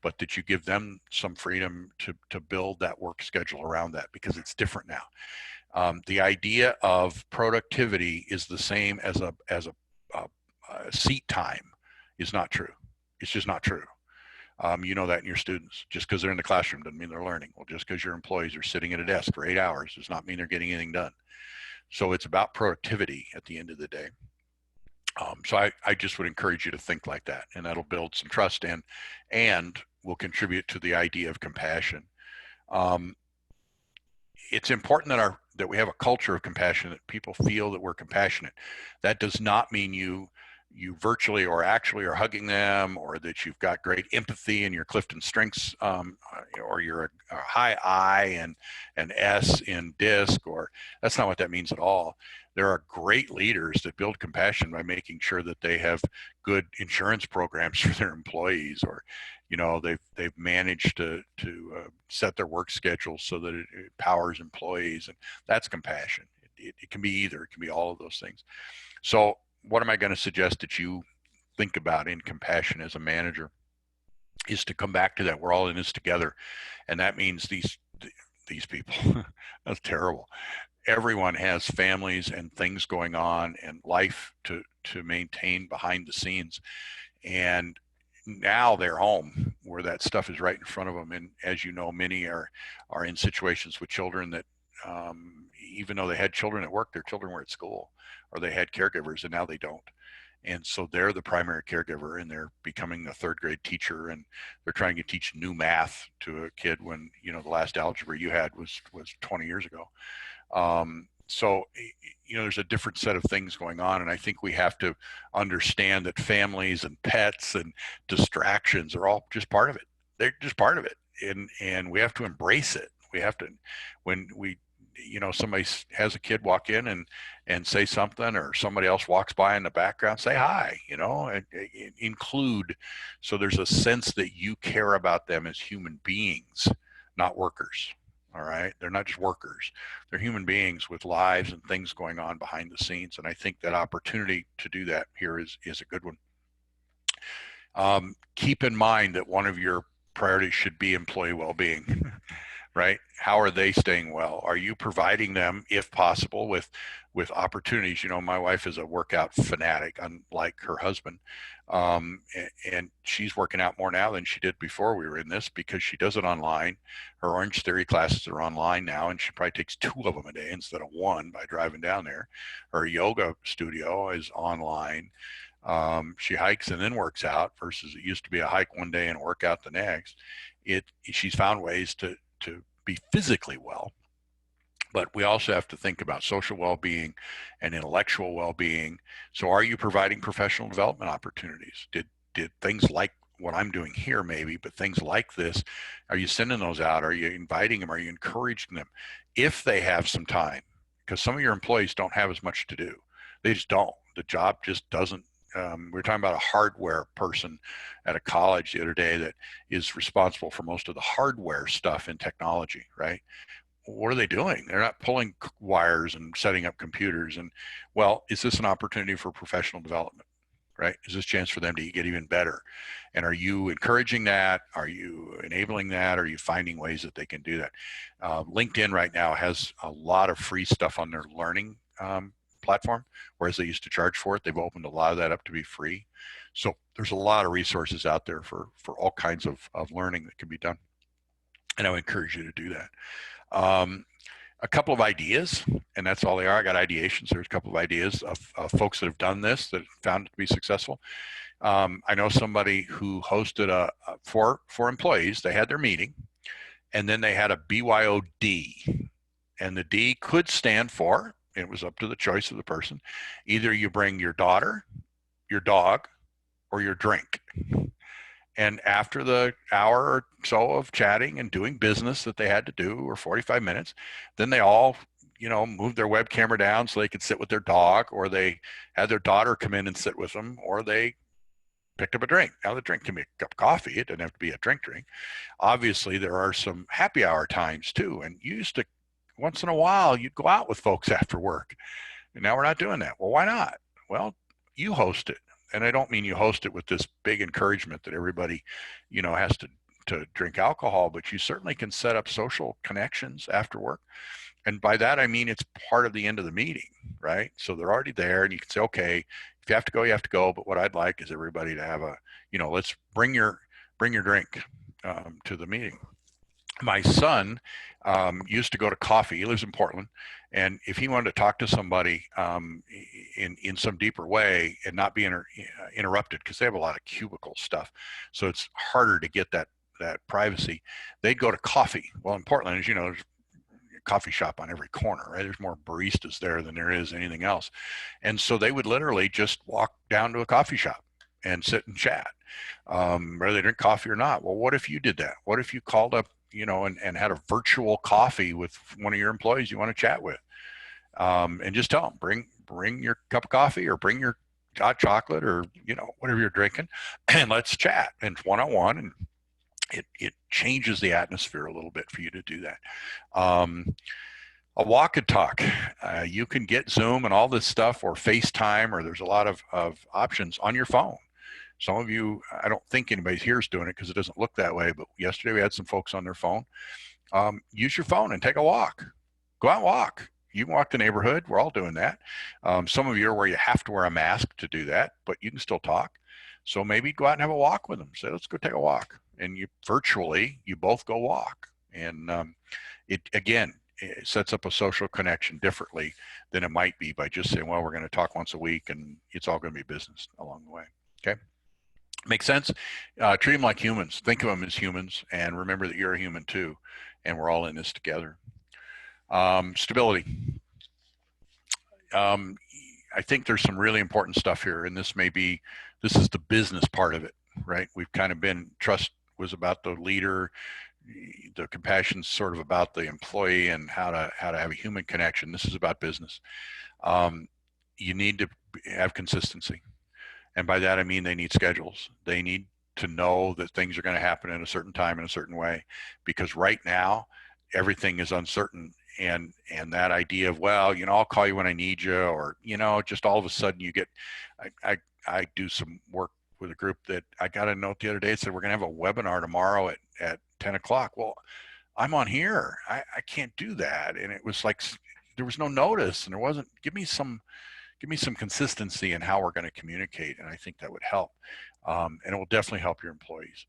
but that you give them some freedom to build that work schedule around that because it's different now. The idea of productivity is the same as a seat time is not true. It's just not true. You know that in your students. Just because they're in the classroom doesn't mean they're learning. Well, just because your employees are sitting at a desk for 8 hours does not mean they're getting anything done. So it's about productivity at the end of the day. So I just would encourage you to think like that, and that'll build some trust and will contribute to the idea of compassion. It's important that we have a culture of compassion, that people feel that we're compassionate. That does not mean you virtually or actually are hugging them, or that you've got great empathy in your Clifton Strengths, or you're a high I and an S in DISC, or that's not what that means at all. There are great leaders that build compassion by making sure that they have good insurance programs for their employees, or they've managed to set their work schedule so that it empowers employees, and that's compassion. It can be either. It can be all of those things. So what am I going to suggest that you think about in compassion as a manager is to come back to that. We're all in this together. And that means these people, that's terrible. Everyone has families and things going on and life to maintain behind the scenes. And now they're home where that stuff is right in front of them. And as you know, many are in situations with children that, even though they had children at work, their children were at school, or they had caregivers and now they don't. And so they're the primary caregiver, and they're becoming a third grade teacher, and they're trying to teach new math to a kid when, the last algebra you had was 20 years ago. So, there's a different set of things going on. And I think we have to understand that families and pets and distractions are all just part of it. They're just part of it. And we have to embrace it. We have to, when somebody has a kid walk in and say something, or somebody else walks by in the background, say hi, and include. So there's a sense that you care about them as human beings, not workers. All right. They're not just workers. They're human beings with lives and things going on behind the scenes. And I think that opportunity to do that here is a good one. Keep in mind that one of your priorities should be employee well-being. Right? How are they staying well? Are you providing them, if possible, with opportunities? My wife is a workout fanatic, unlike her husband, and she's working out more now than she did before we were in this, because she does it online. Her Orange Theory classes are online now, and she probably takes 2 of them a day instead of 1 by driving down there. Her yoga studio is online. She hikes and then works out, versus it used to be a hike one day and a workout the next. She's found ways to be physically well, but we also have to think about social well-being and intellectual well-being. So are you providing professional development opportunities? Did things like what I'm doing here, maybe, but things like this, are you sending those out? Are you inviting them? Are you encouraging them if they have some time? Because some of your employees don't have as much to do. They just don't. The job just doesn't. We were talking about a hardware person at a college the other day that is responsible for most of the hardware stuff in technology, right? What are they doing? They're not pulling wires and setting up computers. And well, is this an opportunity for professional development? Right? Is this a chance for them to get even better? And are you encouraging that? Are you enabling that? Are you finding ways that they can do that? LinkedIn right now has a lot of free stuff on their learning platform, whereas they used to charge for it. They've opened a lot of that up to be free. So there's a lot of resources out there for all kinds of learning that can be done. And I would encourage you to do that. A couple of ideas, and that's all they are. I got ideations. There's a couple of ideas of folks that have done this that found it to be successful. I know somebody who hosted for employees. They had their meeting, and then they had a BYOD, and the D could stand for. It was up to the choice of the person. Either you bring your daughter, your dog, or your drink. And after the hour or so of chatting and doing business that they had to do, or 45 minutes, then they all, moved their web camera down so they could sit with their dog, or they had their daughter come in and sit with them, or they picked up a drink. Now the drink can be a cup of coffee. It doesn't have to be a drink. Obviously, there are some happy hour times too. And you used to, once in a while, you'd go out with folks after work. And now we're not doing that. Well, why not? Well, you host it. And I don't mean you host it with this big encouragement that everybody, has to drink alcohol, but you certainly can set up social connections after work. And by that, I mean, it's part of the end of the meeting, right? So they're already there, and you can say, okay, if you have to go, you have to go. But what I'd like is everybody to have let's bring your drink to the meeting. My son used to go to coffee. He lives in Portland, and if he wanted to talk to somebody in some deeper way and not be interrupted, because they have a lot of cubicle stuff, so it's harder to get that privacy, they'd go to coffee. Well, in Portland, as you know, there's a coffee shop on every corner, right? There's more baristas there than there is anything else, and so they would literally just walk down to a coffee shop and sit and chat, whether they drink coffee or not. Well, what if you did that? What if you called up and had a virtual coffee with one of your employees you want to chat with, and just tell them, bring your cup of coffee, or bring your hot chocolate, or whatever you're drinking, and let's chat, and one-on-one, and it changes the atmosphere a little bit for you to do that. A walk and talk. You can get Zoom and all this stuff, or FaceTime, or there's a lot of options on your phone. Some of you, I don't think anybody here is doing it because it doesn't look that way, but yesterday we had some folks on their phone. Use your phone and take a walk. Go out and walk. You can walk the neighborhood. We're all doing that. Some of you are where you have to wear a mask to do that, but you can still talk. So maybe go out and have a walk with them. Say, let's go take a walk. And you both go walk. And it sets up a social connection differently than it might be by just saying, well, we're going to talk once a week and it's all going to be business along the way. Okay. Make sense? Treat them like humans. Think of them as humans, and remember that you're a human too, and we're all in this together. Stability. I think there's some really important stuff here, and this is the business part of it, right? We've kind of been, trust was about the leader, the compassion sort of about the employee, and how to have a human connection. This is about business. You need to have consistency. And by that, I mean they need schedules. They need to know that things are going to happen in a certain time in a certain way, because right now everything is uncertain. And that idea of, well, I'll call you when I need you, or, just all of a sudden you get, I do some work with a group that I got a note the other day that said, we're going to have a webinar tomorrow at 10 o'clock. Well, I'm on here. I can't do that. And it was like, there was no notice, and there wasn't, give me some consistency in how we're going to communicate. And I think that would help. And it will definitely help your employees.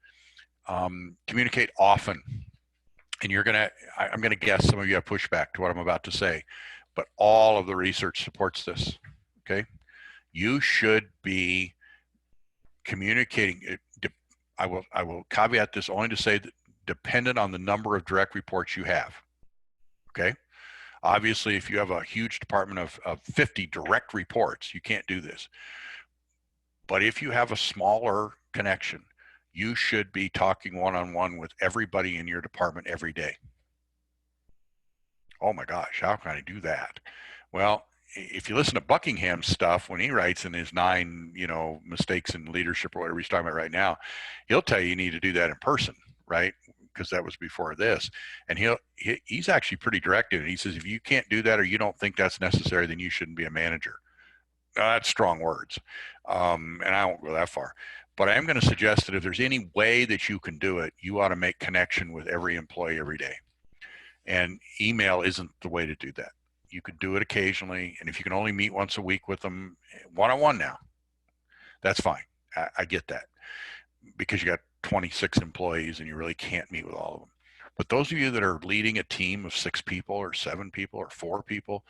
Communicate often. And I'm going to guess some of you have pushback to what I'm about to say, but all of the research supports this. Okay. You should be communicating. I will caveat this only to say that dependent on the number of direct reports you have. Okay. Obviously, if you have a huge department of 50 direct reports, you can't do this. But if you have a smaller connection, you should be talking one-on-one with everybody in your department every day. Oh my gosh, how can I do that? Well, if you listen to Buckingham's stuff when he writes in his 9, mistakes in leadership or whatever he's talking about right now, he'll tell you need to do that in person, right? Because that was before this. And he's actually pretty direct in it. He says, if you can't do that or you don't think that's necessary, then you shouldn't be a manager. Now, that's strong words. And I won't go that far. But I am going to suggest that if there's any way that you can do it, you ought to make connection with every employee every day. And email isn't the way to do that. You could do it occasionally. And if you can only meet once a week with them one-on-one now, that's fine. I get that, because you got 26 employees and you really can't meet with all of them. But those of you that are leading a team of 6 people or 7 people or 4 people,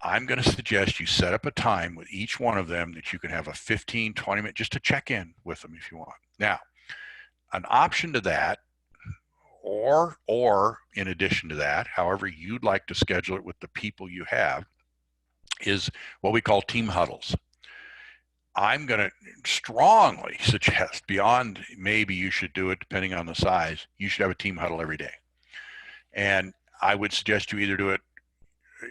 I'm going to suggest you set up a time with each one of them that you can have a 15, 20 minute just to check in with them if you want. Now, an option to that, or in addition to that, however you'd like to schedule it with the people you have, is what we call team huddles. I'm going to strongly suggest, beyond maybe you should do it depending on the size, you should have a team huddle every day. And I would suggest you either do it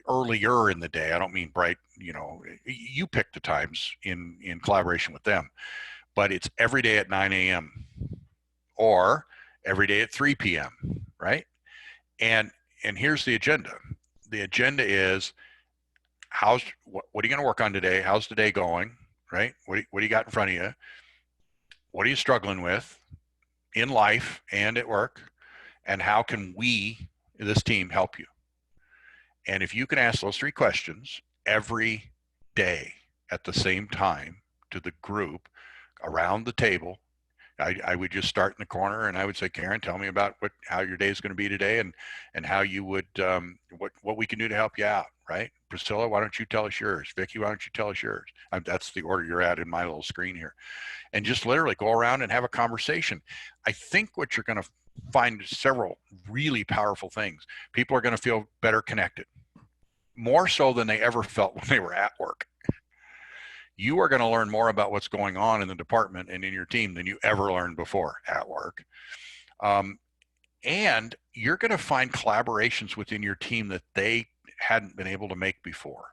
earlier in the day. I don't mean bright, you pick the times in collaboration with them, but it's every day at 9 a.m. or every day at 3 p.m., right? And here's the agenda. The agenda is, what are you going to work on today? How's the day going, right? What do you got in front of you? What are you struggling with in life and at work? And how can we, this team, help you? And if you can ask those 3 questions every day at the same time to the group around the table, I would just start in the corner and I would say, Karen, tell me about how your day is going to be today, and how you would, what we can do to help you out, right? Priscilla, why don't you tell us yours? Vicki, why don't you tell us yours? That's the order you're at in my little screen here. And just literally go around and have a conversation. I think what you're going to find several really powerful things. People are going to feel better connected, more so than they ever felt when they were at work. You are going to learn more about what's going on in the department and in your team than you ever learned before at work. And you're going to find collaborations within your team that they hadn't been able to make before.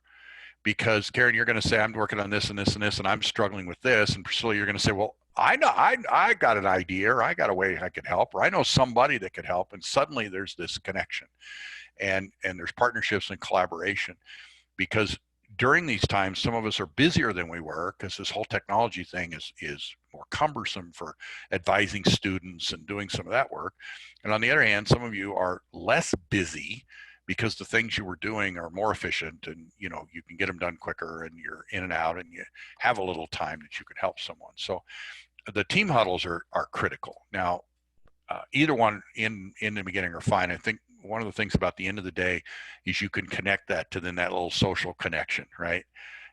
Because Karen, you're going to say, I'm working on this and this and this, and I'm struggling with this. And Priscilla, you're going to say, well, I know, I got an idea, or I got a way I could help, or I know somebody that could help. And suddenly there's this connection, and there's partnerships and collaboration. Because during these times, some of us are busier than we were, because this whole technology thing is more cumbersome for advising students and doing some of that work. And on the other hand, some of you are less busy because the things you were doing are more efficient, and you can get them done quicker, and you're in and out, and you have a little time that you can help someone. So the team huddles are critical. Now, either one in the beginning are fine. I think one of the things about the end of the day is you can connect that to then that little social connection, right?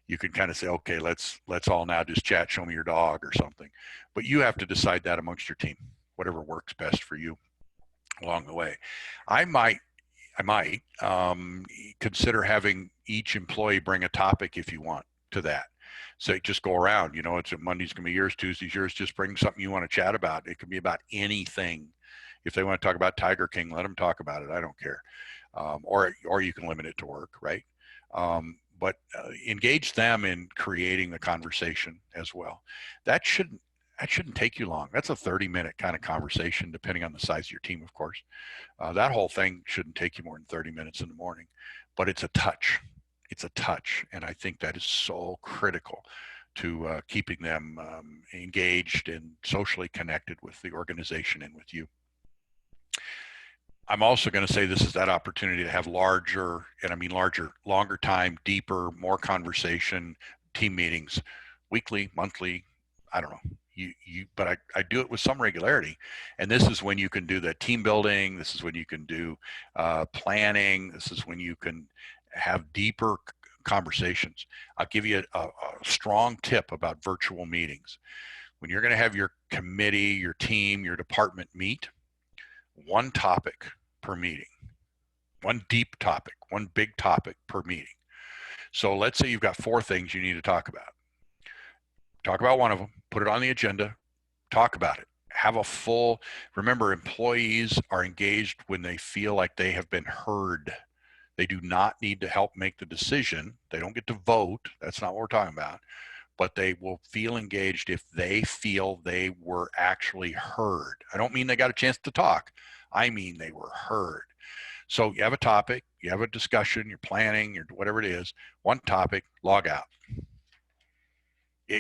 You can kind of say, okay, let's all now just chat, show me your dog or something. But you have to decide that amongst your team, whatever works best for you along the way. I might consider having each employee bring a topic if you want to that. So just go around, it's Monday's going to be yours, Tuesday's yours. Just bring something you want to chat about. It can be about anything. If they want to talk about Tiger King, let them talk about it. I don't care. Or you can limit it to work, right? But engage them in creating the conversation as well. That shouldn't take you long. That's a 30-minute kind of conversation, depending on the size of your team, of course. That whole thing shouldn't take you more than 30 minutes in the morning, but it's a touch. It's a touch, and I think that is so critical to keeping them engaged and socially connected with the organization and with you. I'm also going to say this is that opportunity to have larger, and I mean longer time, deeper, more conversation, team meetings, weekly, monthly, I don't know. But I do it with some regularity. And this is when you can do the team building. This is when you can do planning. This is when you can have deeper conversations. I'll give you a strong tip about virtual meetings. When you're going to have your committee, your team, your department meet, one topic per meeting, one deep topic, one big topic per meeting. So let's say you've got 4 things you need to talk about. Talk about one of them, put it on the agenda, talk about it. Have a remember, employees are engaged when they feel like they have been heard. They do not need to help make the decision. They don't get to vote. That's not what we're talking about. But they will feel engaged if they feel they were actually heard. I don't mean they got a chance to talk. I mean they were heard. So you have a topic, you have a discussion, you're planning, or whatever it is, one topic, log out.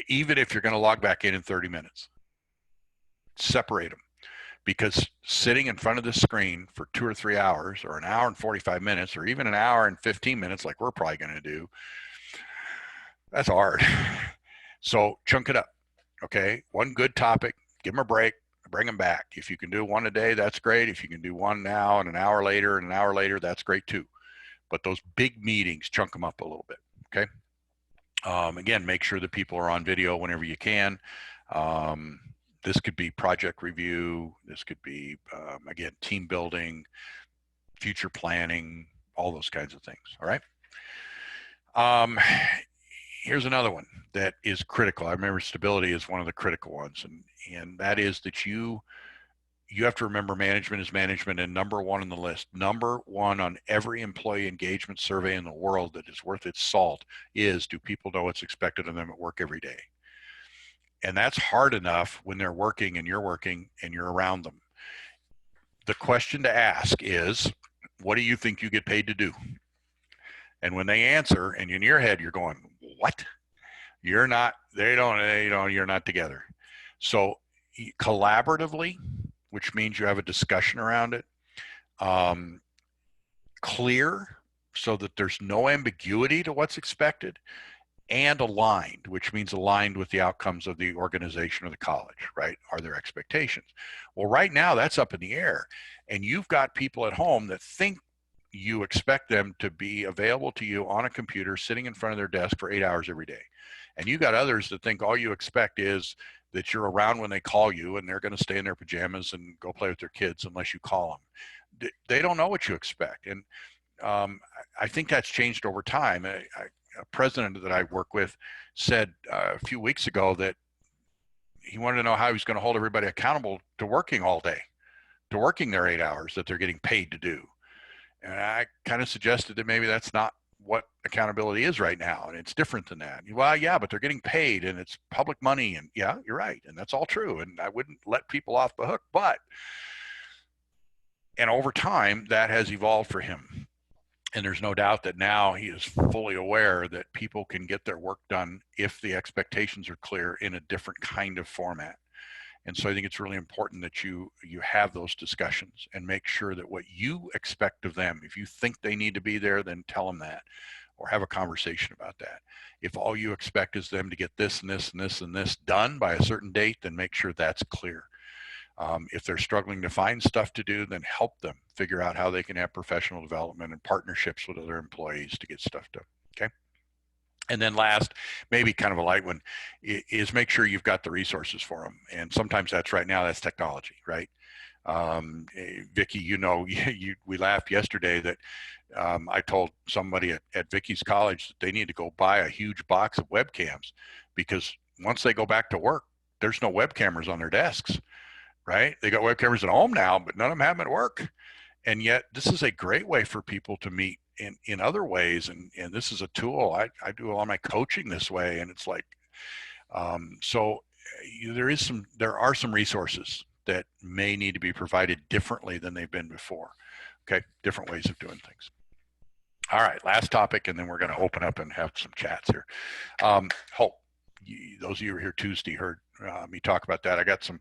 Even if you're going to log back in 30 minutes, separate them. Because sitting in front of the screen for 2 or 3 hours, or an hour and 45 minutes, or even an hour and 15 minutes, like we're probably going to do, that's hard. So chunk it up. Okay. One good topic, give them a break, bring them back. If you can do one a day, that's great. If you can do one now and an hour later, that's great too. But those big meetings, chunk them up a little bit. Okay. Again, make sure that people are on video whenever you can. This could be project review. This could be, again, team building, future planning, all those kinds of things. All right. Here's another one that is critical. I remember stability is one of the critical ones, and that is that you have to remember management is management, and number one on the list, number one on every employee engagement survey in the world that is worth its salt is, do people know what's expected of them at work every day? And that's hard enough when they're working and you're around them. The question to ask is, what do you think you get paid to do? And when they answer, and in your head, you're going, what? You're not, you're not together. So collaboratively, which means you have a discussion around it, clear so that there's no ambiguity to what's expected, and aligned, which means aligned with the outcomes of the organization or the college, right? Are there expectations? Well, right now that's up in the air, and you've got people at home that think you expect them to be available to you on a computer sitting in front of their desk for 8 hours every day. And you got others that think all you expect is that you're around when they call you, and they're going to stay in their pajamas and go play with their kids unless you call them. They don't know what you expect. And I think that's changed over time. A president that I work with said a few weeks ago that he wanted to know how he was going to hold everybody accountable to working all day, to working their 8 hours that they're getting paid to do. And I kind of suggested that maybe that's not what accountability is right now, and it's different than that. Well, yeah, but they're getting paid, and it's public money, and yeah, you're right, and that's all true, and I wouldn't let people off the hook, and over time, that has evolved for him. And there's no doubt that now he is fully aware that people can get their work done if the expectations are clear in a different kind of format. And so I think it's really important that you have those discussions and make sure that what you expect of them, if you think they need to be there, then tell them that, or have a conversation about that. If all you expect is them to get this and this and this and this done by a certain date, then make sure that's clear. If they're struggling to find stuff to do, then help them figure out how they can have professional development and partnerships with other employees to get stuff done. Okay. And then last, maybe kind of a light one, is make sure you've got the resources for them. And sometimes that's right now, that's technology, right? Vicki, we laughed yesterday that I told somebody at Vicki's college that they need to go buy a huge box of webcams, because once they go back to work, there's no web cameras on their desks, right? They got web cameras at home now, but none of them have them at work. And yet this is a great way for people to meet in other ways. And this is a tool. I do a lot of my coaching this way. And it's like, so there are some resources that may need to be provided differently than they've been before. Okay. Different ways of doing things. All right. Last topic. And then we're going to open up and have some chats here. Hope. Those of you who were here Tuesday heard me talk about that. I got some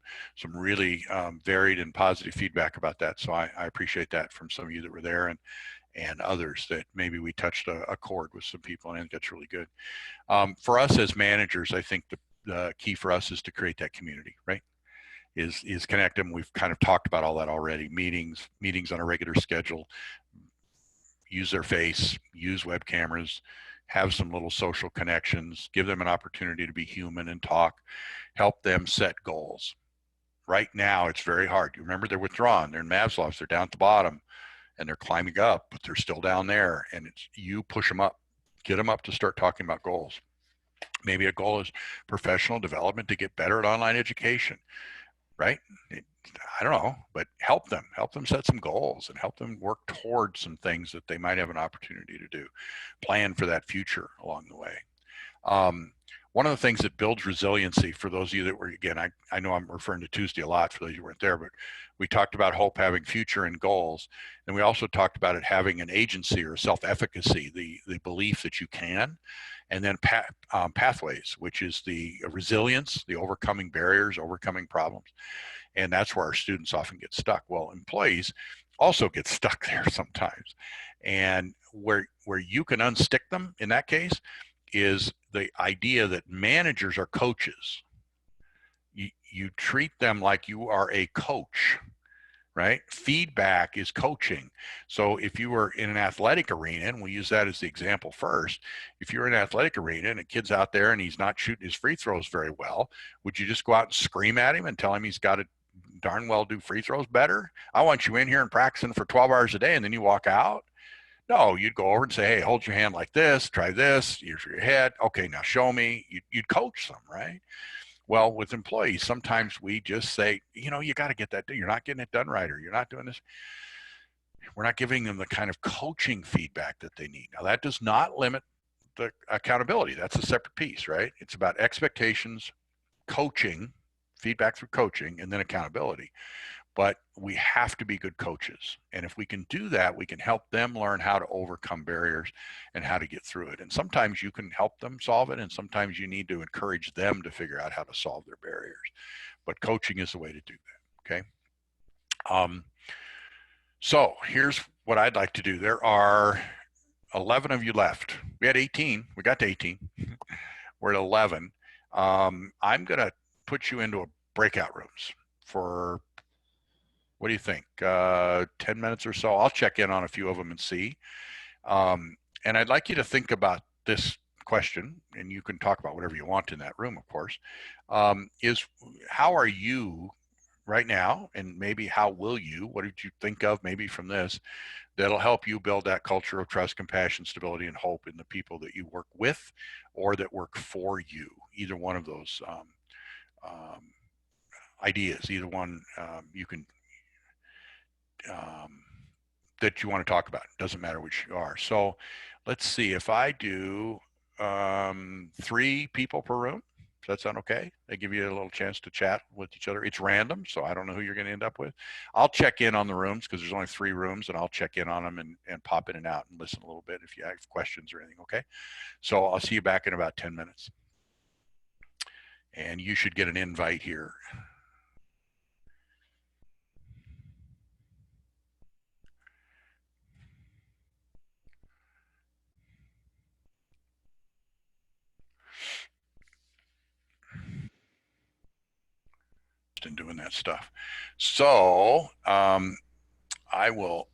really varied and positive feedback about that. So I appreciate that from some of you that were there, and others that maybe we touched a chord with some people, and I think that's really good. For us as managers, I think the key for us is to create that community, right? Is connect them. We've kind of talked about all that already. Meetings on a regular schedule, use their face, use web cameras, have some little social connections, give them an opportunity to be human and talk, help them set goals. Right now, it's very hard. You remember, they're withdrawn. They're in Maslow's. They're down at the bottom, and they're climbing up, but they're still down there. And it's you push them up, get them up to start talking about goals. Maybe a goal is professional development to get better at online education, right? I don't know, but help them set some goals and help them work towards some things that they might have an opportunity to do. Plan for that future along the way. Um, One of the things that builds resiliency for those of you that were, again, I know I'm referring to Tuesday a lot for those who weren't there, but we talked about hope having future and goals. And we also talked about it having an agency or self-efficacy, the belief that you can, and then pathways, which is the resilience, the overcoming barriers, overcoming problems. And that's where our students often get stuck. Well, employees also get stuck there sometimes. And where you can unstick them in that case is the idea that managers are coaches. You treat them like you are a coach, right? Feedback is coaching. So if you were in an athletic arena, and we'll use that as the example first, if you're in an athletic arena and a kid's out there and he's not shooting his free throws very well, would you just go out and scream at him and tell him he's got to darn well do free throws better? I want you in here and practicing for 12 hours a day and then you walk out. No, you'd go over and say, hey, hold your hand like this, try this, here's your head. Okay, now show me. You'd coach them, right? Well, with employees, sometimes we just say, you got to get that done. You're not getting it done right, or you're not doing this. We're not giving them the kind of coaching feedback that they need. Now, that does not limit the accountability. That's a separate piece, right? It's about expectations, coaching, feedback through coaching, and then accountability. But we have to be good coaches. And if we can do that, we can help them learn how to overcome barriers and how to get through it. And sometimes you can help them solve it, and sometimes you need to encourage them to figure out how to solve their barriers. But coaching is the way to do that. Okay. Um, so here's what I'd like to do. There are 11 of you left. We had 18. We got to 18. We're at 11. I'm going to put you into a breakout rooms for, what do you think? 10 minutes or so. I'll check in on a few of them and see. And I'd like you to think about this question, and you can talk about whatever you want in that room, of course, is how are you right now, and maybe how will you, what did you think of maybe from this, that'll help you build that culture of trust, compassion, stability, and hope in the people that you work with or that work for you, either one of those um, ideas, either one you can um, that you want to talk about. It doesn't matter which you are. So let's see, if I do 3 people per room, does that sound okay? They give you a little chance to chat with each other. It's random, so I don't know who you're going to end up with. I'll check in on the rooms because there's only 3 rooms, and I'll check in on them and pop in and out and listen a little bit if you have questions or anything, okay? So I'll see you back in about 10 minutes. And you should get an invite here. And doing that stuff. So I will